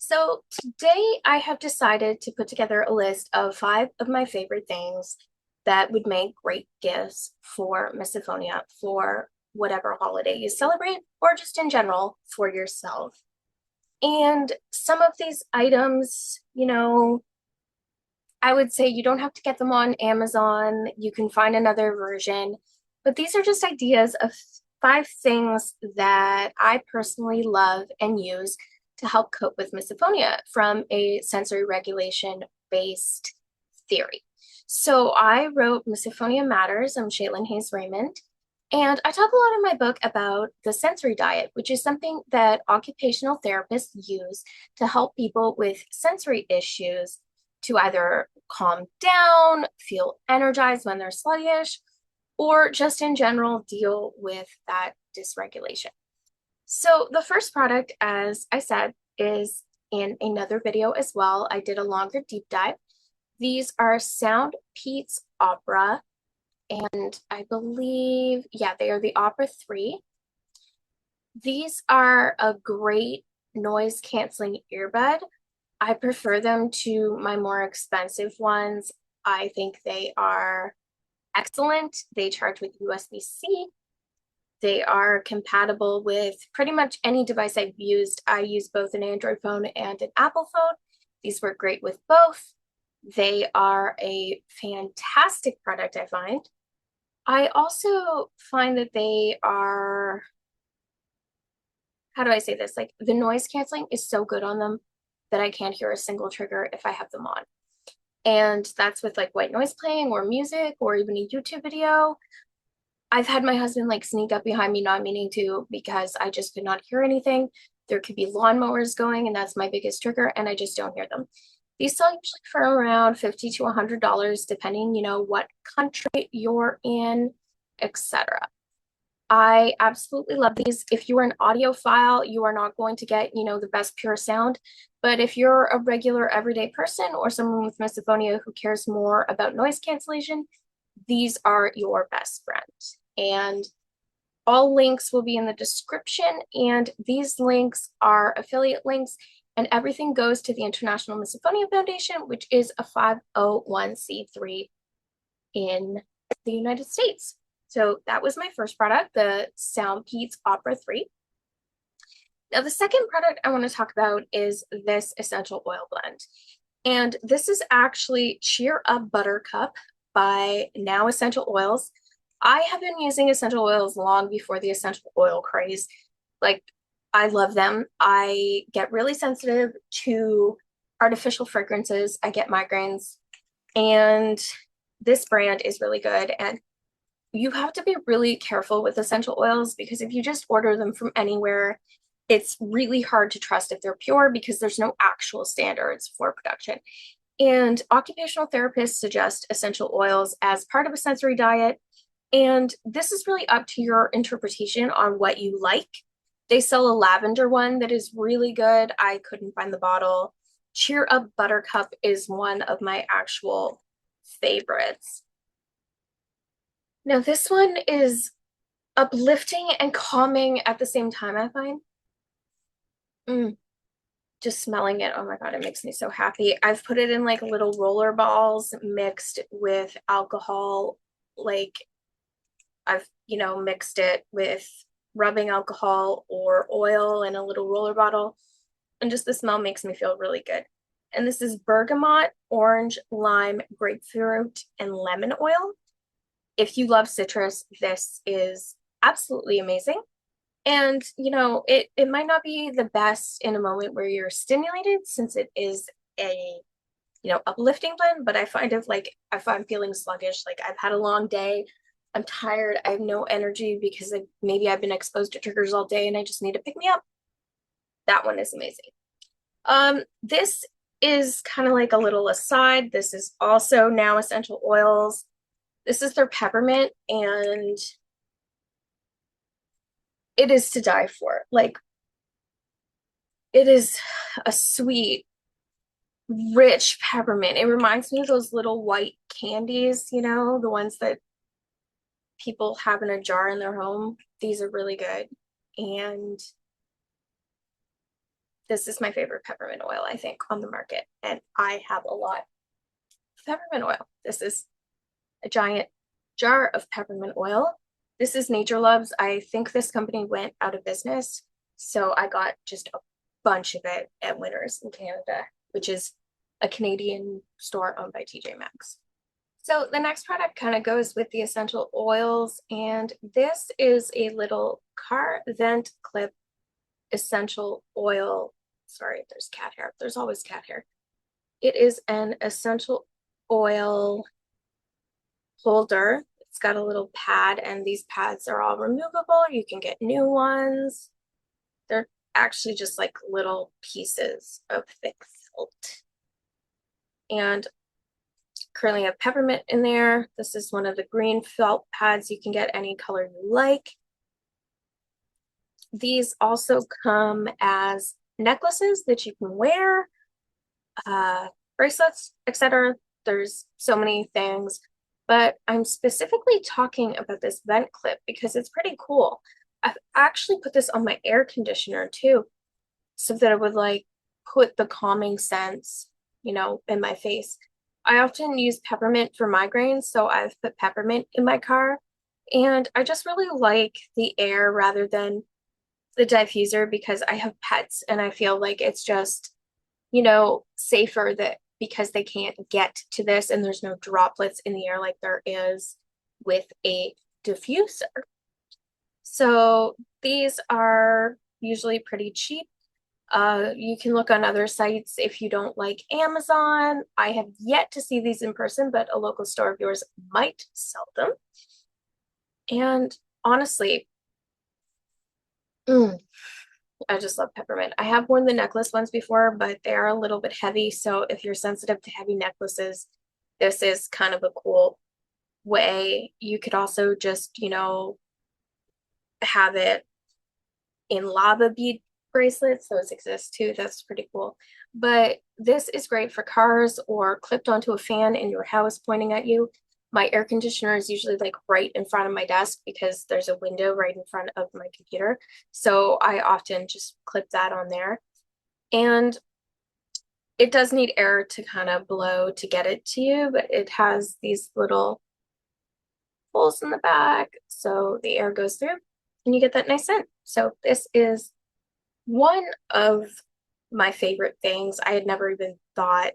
So today I have decided to put together a list of 5 of my favorite things that would make great gifts for Misophonia for whatever holiday you celebrate or just in general for yourself. And some of these items, I would say you don't have to get them on Amazon. You can find another version. But these are just ideas of 5 things that I personally love and use to help cope with misophonia from a sensory regulation based theory. So I wrote Misophonia Matters. I'm Shaylin Hayes-Raymond. And I talk a lot in my book about the sensory diet, which is something that occupational therapists use to help people with sensory issues to either calm down, feel energized when they're sluggish, or just in general deal with that dysregulation. So the first product, as I said, is in another video as well. I did a longer deep dive. These are Sound Pete's Opera, and I believe, yeah, they are the Opera 3. These are a great noise canceling earbud. I prefer them to my more expensive ones. I think they are excellent. They charge with USB-C. They are compatible with pretty much any device I've used. I use both an Android phone and an Apple phone. These work great with both. They are a fantastic product, I find. I also find that they are, how do I say this? Like the noise canceling is so good on them that I can't hear a single trigger if I have them on. And that's with like white noise playing or music or even a YouTube video. I've had my husband like sneak up behind me, not meaning to, because I just could not hear anything. There could be lawnmowers going, and that's my biggest trigger, and I just don't hear them. These sell usually for around $50 to $100, depending, what country you're in, etc. I absolutely love these. If you are an audiophile, you are not going to get, the best pure sound. But if you're a regular everyday person or someone with misophonia who cares more about noise cancellation, these are your best friends. And all links will be in the description. And these links are affiliate links, and everything goes to the International Misophonia Foundation, which is a 501c3 in the United States. So that was my first product, the Sound Pete's Opera 3. Now, the second product I want to talk about is this essential oil blend. And this is actually Cheer Up Buttercup by Now Essential Oils. I have been using essential oils long before the essential oil craze. Like, I love them. I get really sensitive to artificial fragrances. I get migraines. And this brand is really good. And you have to be really careful with essential oils because if you just order them from anywhere, it's really hard to trust if they're pure because there's no actual standards for production. And occupational therapists suggest essential oils as part of a sensory diet. And this is really up to your interpretation on what you like. They sell a lavender one that is really good. I couldn't find the bottle. Cheer Up Buttercup is one of my actual favorites. Now, this one is uplifting and calming at the same time, I find. Just smelling it, oh my God, it makes me so happy. I've put it in like little roller balls mixed with alcohol. Like I've, mixed it with rubbing alcohol or oil in a little roller bottle. And just the smell makes me feel really good. And this is bergamot, orange, lime, grapefruit, and lemon oil. If you love citrus, this is absolutely amazing. And, it might not be the best in a moment where you're stimulated since it is a, uplifting blend, but I find if I'm feeling sluggish, like I've had a long day, I'm tired, I have no energy because maybe I've been exposed to triggers all day and I just need to pick me up. That one is amazing. This is kind of like a little aside. This is also Now Essential Oils. This is their peppermint, and it is to die for. Like, it is a sweet, rich peppermint. It reminds me of those little white candies, the ones that people have in a jar in their home. These are really good. And This is my favorite peppermint oil, I think, on the market, and I have a lot of peppermint oil. This is a giant jar of peppermint oil. This is Nature Loves. I think this company went out of business, so I got just a bunch of it at Winners in Canada, which is a Canadian store owned by TJ Maxx. So the next product kind of goes with the essential oils, and this is a little car vent clip essential oil. Sorry, there's cat hair. There's always cat hair. It is an essential oil holder. It's got a little pad, and these pads are all removable. You can get new ones. They're actually just like little pieces of thick felt. And currently have peppermint in there. This is one of the green felt pads. You can get any color you like. These also come as necklaces that you can wear, bracelets, etc. There's so many things, but I'm specifically talking about this vent clip because it's pretty cool. I've actually put this on my air conditioner too, so that it would like put the calming scents, in my face. I often use peppermint for migraines, so I've put peppermint in my car, and I just really like the air rather than the diffuser because I have pets and I feel like it's just, safer that because they can't get to this and there's no droplets in the air like there is with a diffuser. So these are usually pretty cheap. You can look on other sites if you don't like Amazon. I have yet to see these in person, but a local store of yours might sell them. And honestly, I just love peppermint. I have worn the necklace ones before, but they are a little bit heavy. So if you're sensitive to heavy necklaces, this is kind of a cool way. You could also just, have it in lava bead bracelets. Those exist too. That's pretty cool. But this is great for cars or clipped onto a fan in your house pointing at you. My air conditioner is usually like right in front of my desk because there's a window right in front of my computer. So I often just clip that on there. And it does need air to kind of blow to get it to you, but it has these little holes in the back so the air goes through and you get that nice scent. So this is one of my favorite things. I had never even thought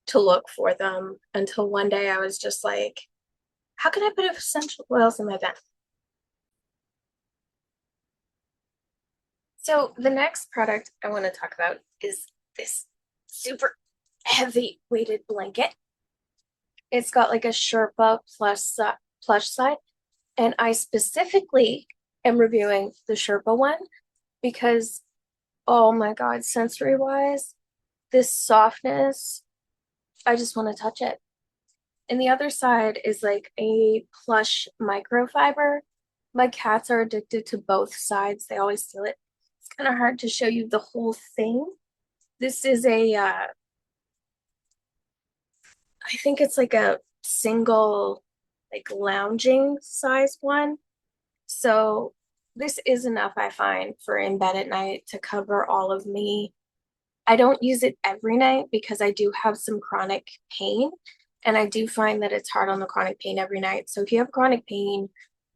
to look for them until one day I was just like, how can I put essential oils in my vent? So the next product I want to talk about is this super heavy weighted blanket. It's got like a Sherpa plush side, and I specifically am reviewing the Sherpa one because, oh my God, sensory wise, this softness, I just want to touch it. And the other side is like a plush microfiber. My cats are addicted to both sides. They always steal it. It's kind of hard to show you the whole thing. This is I think it's like a single, like lounging size one. So this is enough, I find, for in bed at night to cover all of me. I don't use it every night because I do have some chronic pain, and I do find that it's hard on the chronic pain every night. So if you have chronic pain,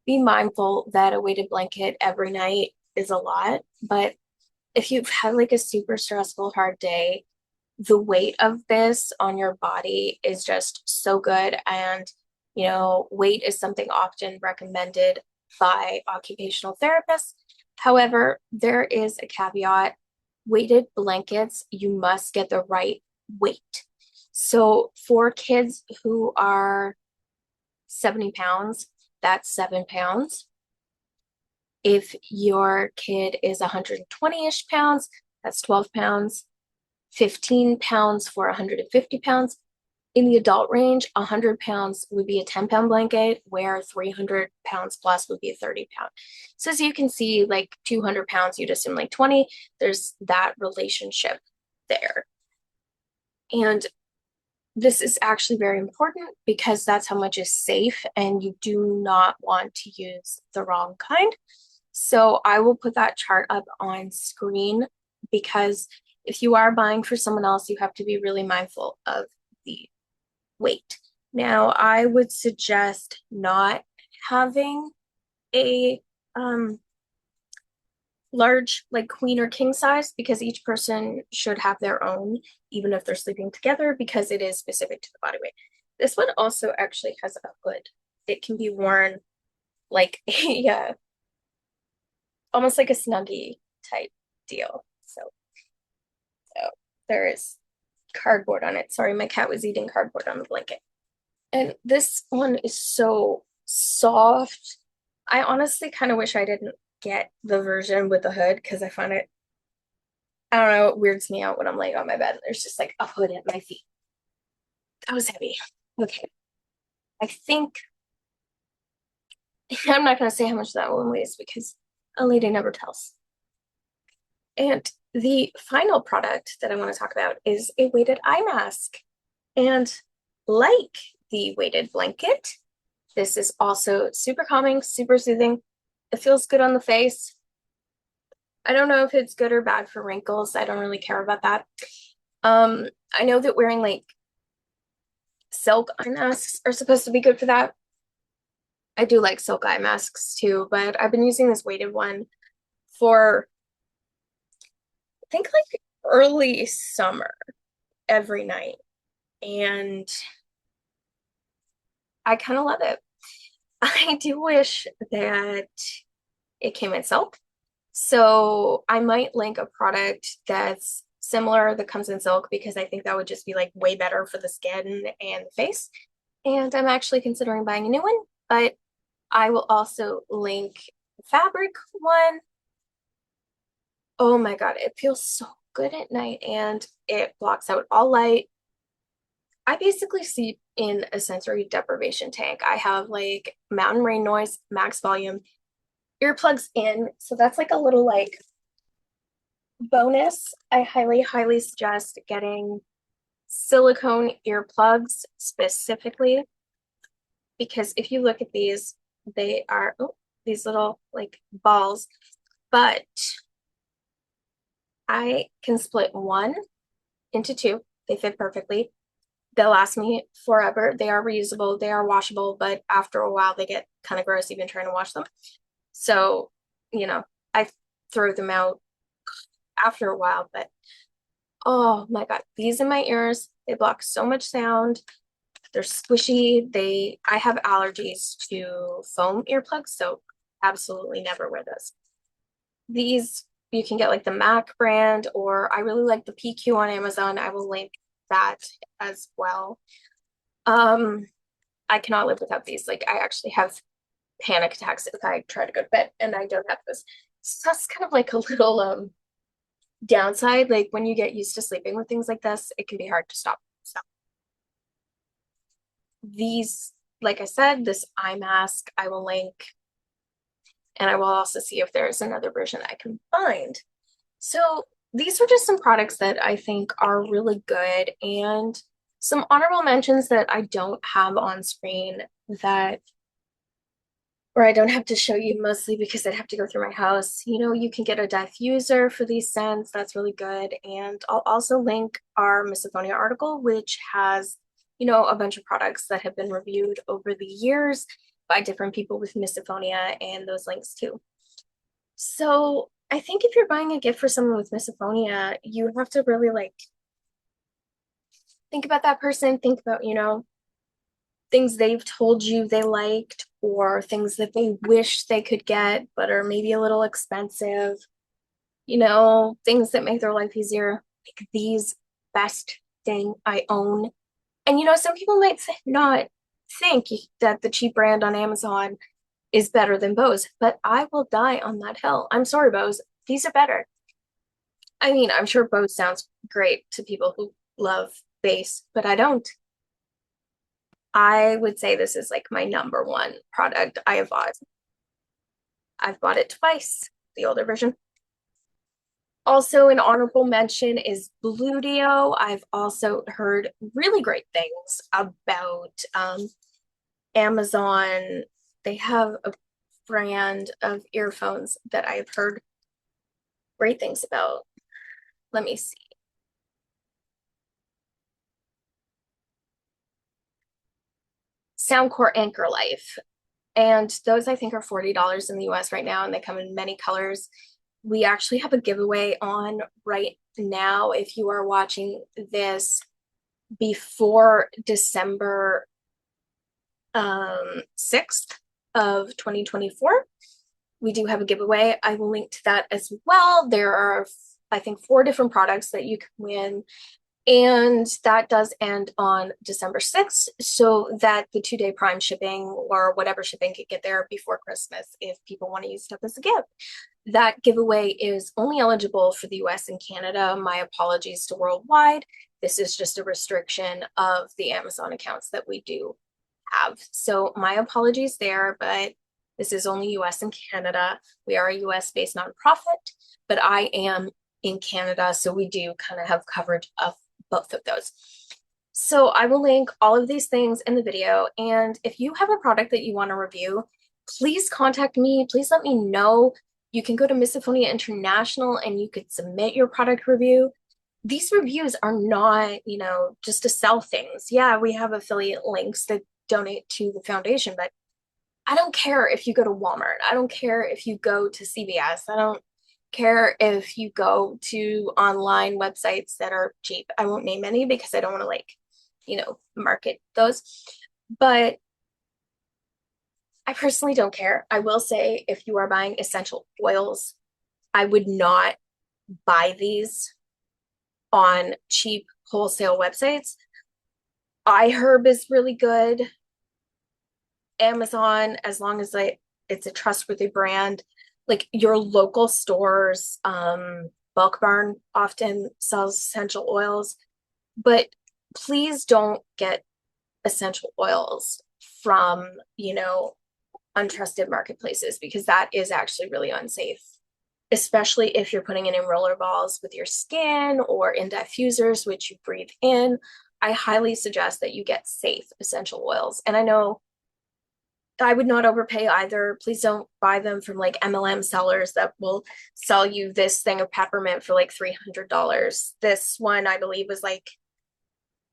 be mindful that a weighted blanket every night is a lot. But if you've had like a super stressful, hard day, the weight of this on your body is just so good. And, weight is something often recommended by occupational therapists. However, there is a caveat. Weighted blankets, you must get the right weight. So for kids who are 70 pounds, that's 7 pounds. If your kid is 120-ish pounds, that's 12 pounds. 15 pounds for 150 pounds. In the adult range, 100 pounds would be a 10-pound blanket, where 300 pounds plus would be a 30-pound. So as you can see, like 200 pounds, you'd assume like 20. There's that relationship there. And this is actually very important because that's how much is safe, and you do not want to use the wrong kind. So I will put that chart up on screen because if you are buying for someone else, you have to be really mindful of the weight. Now, I would suggest not having a large, like queen or king size, because each person should have their own, even if they're sleeping together, because it is specific to the body weight. This one also actually has a hood. It can be worn like a almost like a snuggie type deal. So there is cardboard on it. Sorry, my cat was eating cardboard on the blanket. And this one is so soft. I honestly kind of wish I didn't get the version with the hood because I find it, I don't know, it weirds me out when I'm laying on my bed and there's just like a hood at my feet. That was heavy. Okay. I think I'm not going to say how much that one weighs because a lady never tells. And the final product that I want to talk about is a weighted eye mask. And like the weighted blanket, this is also super calming, super soothing. It feels good on the face. I don't know if it's good or bad for wrinkles. I don't really care about that. I know that wearing like silk eye masks are supposed to be good for that. I do like silk eye masks too, but I've been using this weighted one for I think like early summer every night. And I kind of love it. I do wish that it came in silk. So I might link a product that's similar that comes in silk because I think that would just be like way better for the skin and the face. And I'm actually considering buying a new one, but I will also link fabric one. Oh my God, it feels so good at night and it blocks out all light. I basically sleep in a sensory deprivation tank. I have like mountain rain noise, max volume, earplugs in. So that's like a little like bonus. I highly, highly suggest getting silicone earplugs specifically because if you look at these, they are these little like balls, but I can split one into two. They fit perfectly. They'll last me forever. They are reusable, they are washable, but after a while they get kind of gross even trying to wash them. So, you know, I throw them out after a while, but oh my God, these in my ears, they block so much sound. They're squishy. I have allergies to foam earplugs, so absolutely never wear those. These you can get like the Mac brand, or I really like the PQ on Amazon. I will link that as well. I cannot live without these. Like I actually have panic attacks if I try to go to bed and I don't have this. So that's kind of like a little downside. Like when you get used to sleeping with things like this, it can be hard to stop. So these, like I said, this eye mask I will link, and I will also see if there's another version I can find. So these are just some products that I think are really good, and some honorable mentions that I don't have on screen that or I don't have to show you mostly because I'd have to go through my house. You know, you can get a diffuser for these scents. That's really good. And I'll also link our Misophonia article, which has, you know, a bunch of products that have been reviewed over the years by different people with misophonia and those links too. So I think if you're buying a gift for someone with misophonia, you have to really like think about that person, think about, you know, things they've told you they liked or things that they wish they could get but are maybe a little expensive, you know, things that make their life easier. Like these best thing I own. And you know, some people might not think that the cheap brand on Amazon is better than Bose, but I will die on that hill. I'm sorry, Bose. These are better. I mean, I'm sure Bose sounds great to people who love bass, but I don't. I would say this is like my number one product I have bought. I've bought it twice, the older version. Also, an honorable mention is Bludio. I've also heard really great things about Amazon. They have a brand of earphones that I've heard great things about. Let me see. Soundcore Anchor Life. And those I think are $40 in the US right now, and they come in many colors. We actually have a giveaway on right now. If you are watching this before December 6th of 2024, we do have a giveaway. I will link to that as well. There are, I think, 4 different products that you can win. And that does end on December 6th, so that the 2-day Prime shipping or whatever shipping could get there before Christmas if people want to use stuff as a gift. That giveaway is only eligible for the US and Canada. My apologies to worldwide. This is just a restriction of the Amazon accounts that we do have. So my apologies there, but this is only US and Canada. We are a US based nonprofit, but I am in Canada, so we do kind of have coverage of both of those. So I will link all of these things in the video. And if you have a product that you want to review, please contact me. Please let me know. You can go to Misophonia International and you could submit your product review. These reviews are not, just to sell things. Yeah, we have affiliate links that donate to the foundation, but I don't care if you go to Walmart. I don't care if you go to CVS. I don't care if you go to online websites that are cheap. I won't name any because I don't want to market those. But I personally don't care. I will say if you are buying essential oils, I would not buy these on cheap wholesale websites. iHerb is really good. Amazon, as long as it's a trustworthy brand, like your local stores, Bulk Barn often sells essential oils, but please don't get essential oils from, untrusted marketplaces, because that is actually really unsafe, especially if you're putting it in roller balls with your skin or in diffusers, which you breathe in. I highly suggest that you get safe essential oils. And I know I would not overpay either. Please don't buy them from like MLM sellers that will sell you this thing of peppermint for like $300. This one, I believe, was like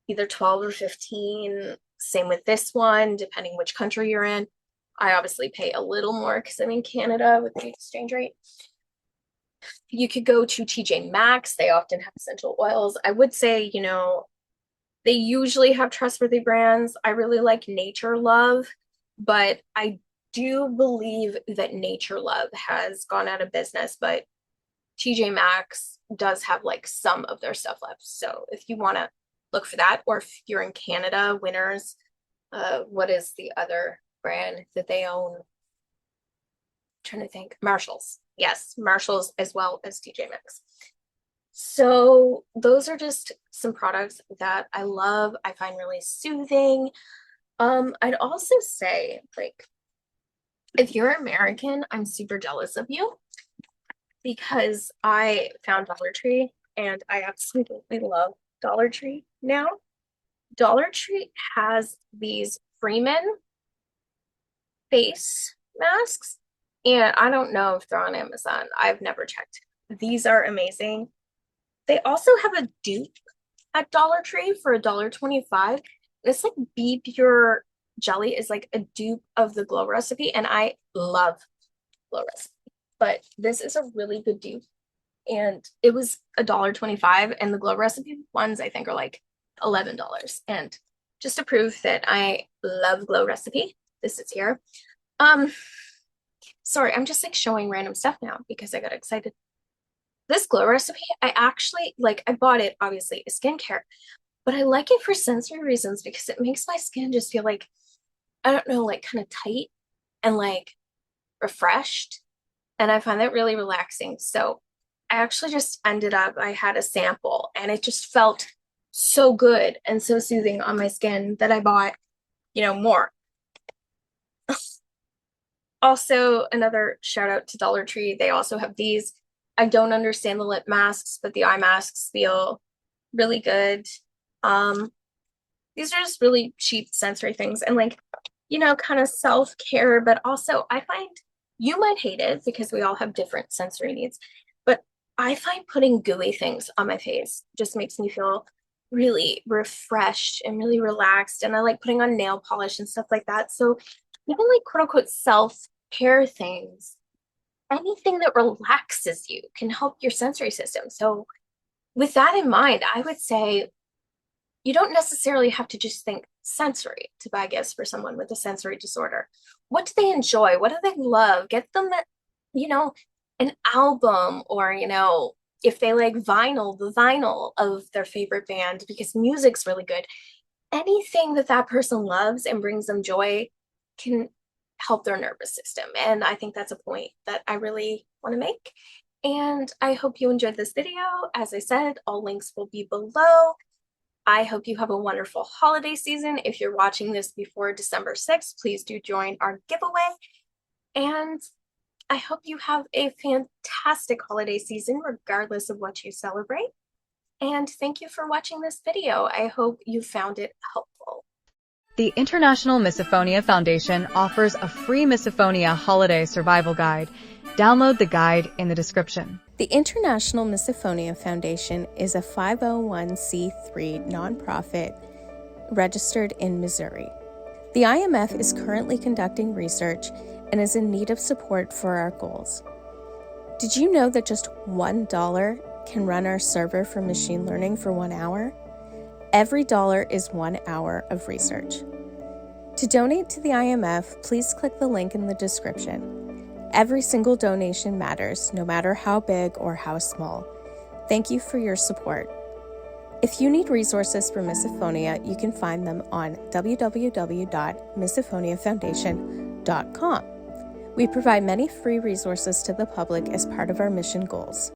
either 12 or 15. Same with this one, depending which country you're in. I obviously pay a little more because I'm in Canada with the exchange rate. You could go to TJ Maxx. They often have essential oils. I would say, they usually have trustworthy brands. I really like Nature Love, but I do believe that Nature Love has gone out of business, but TJ Maxx does have like some of their stuff left. So if you want to look for that, or if you're in Canada, Winners, what is the other brand that they own? I'm trying to think. Marshalls. Yes, Marshalls as well as TJ Maxx. So those are just some products that I love. I find really soothing. I'd also say, like, if you're American, I'm super jealous of you because I found Dollar Tree and I absolutely love Dollar Tree now. Dollar Tree has these Freeman face masks, and I don't know if they're on Amazon. I've never checked. These are amazing. They also have a dupe at Dollar Tree for $1.25. This like Be Pure jelly is like a dupe of the Glow recipe, and I love Glow recipe. But this is a really good dupe, and it was $1.25, and the Glow recipe ones I think are like $11. And just to prove that I love Glow recipe, this is here. Sorry, I'm just like showing random stuff now because I got excited. This Glow recipe, I actually like, I bought it obviously as skincare, but I like it for sensory reasons because it makes my skin just feel like, I don't know, like kind of tight and like refreshed. And I find that really relaxing. So I actually just ended up, I had a sample and it just felt so good and so soothing on my skin that I bought, more. Also, another shout out to Dollar Tree. They also have these. I don't understand the lip masks, but the eye masks feel really good. These are just really cheap sensory things and like, kind of self-care, but also I find you might hate it because we all have different sensory needs, but I find putting gooey things on my face just makes me feel really refreshed and really relaxed. And I like putting on nail polish and stuff like that. So even like quote unquote self-care things, anything that relaxes you can help your sensory system. So with that in mind, I would say you don't necessarily have to just think sensory to buy gifts for someone with a sensory disorder. What do they enjoy? What do they love? Get them that, you know, an album or, if they like vinyl, the vinyl of their favorite band because music's really good. Anything that that person loves and brings them joy can help their nervous system. And I think that's a point that I really want to make. And I hope you enjoyed this video. As I said, all links will be below. I hope you have a wonderful holiday season. If you're watching this before December 6th, please do join our giveaway. And I hope you have a fantastic holiday season, regardless of what you celebrate. And thank you for watching this video. I hope you found it helpful. The International Misophonia Foundation offers a free Misophonia holiday survival guide. Download the guide in the description. The International Misophonia Foundation is a 501c3 nonprofit registered in Missouri. The IMF is currently conducting research and is in need of support for our goals. Did you know that just $1 can run our server for machine learning for 1 hour? Every dollar is 1 hour of research. To donate to the IMF, please click the link in the description. Every single donation matters, no matter how big or how small. Thank you for your support. If you need resources for misophonia, you can find them on www.misophoniafoundation.com. We provide many free resources to the public as part of our mission goals.